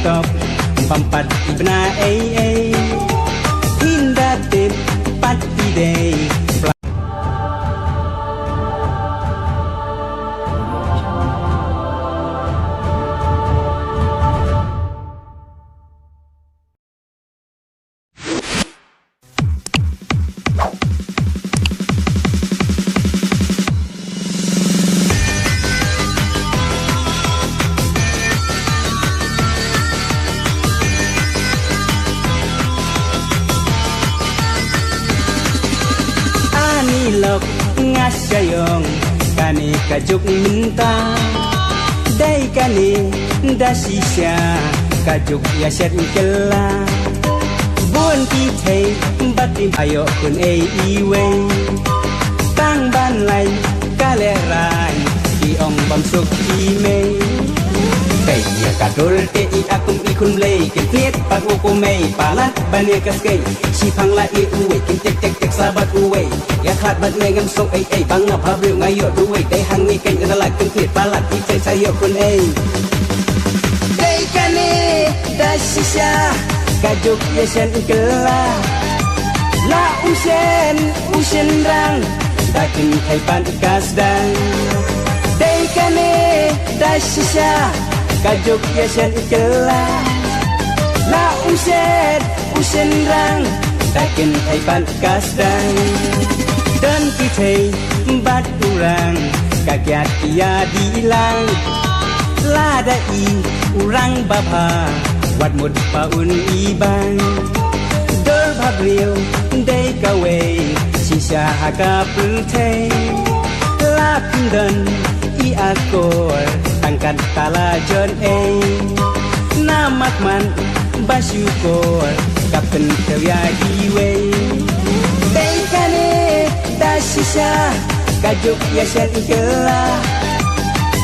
top pampat ibna hinda tip pati day lok ngasyayong kani kajuk minta dai kani dasisya kajuk yaset kela bun pi thei batin ayo kun iwe tang ban lai kale rai ki ong bam suk me Kay niya kadol te I akum ikun lay Kintniet pag ukumay Palat banya kaskay Sipang lai uwe Kintek tek tek sabat uwe Yakhat bat ngayam sok ay ay Bang ngap habril ngayo duwe Day hangi kay nganalag kintniet Palat itay sayo kun ay Day kani dasisya Kajuk yasan ikela La usen rang Dakin kay panikasdan Day kani dasisya Kajuk yasan ikela La usen rang Dakin kay panikasdan Dan kitay bat urang Kagyat iya dilang Lada I urang baba Wat mud paun ibang Dor babril day kaway Sisya haka pultay La pindan I akor Tangkat tala jon Namak man basyukor Kapten kawya diwe Day kane da sisya Kajuk yasan ikela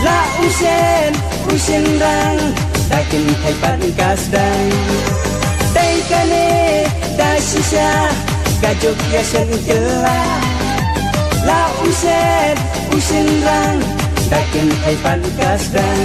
La usen rang Dakin kay panikasdan Day kane da sisya Kajuk yasan ikela La usen rang Dakin kay panikasdan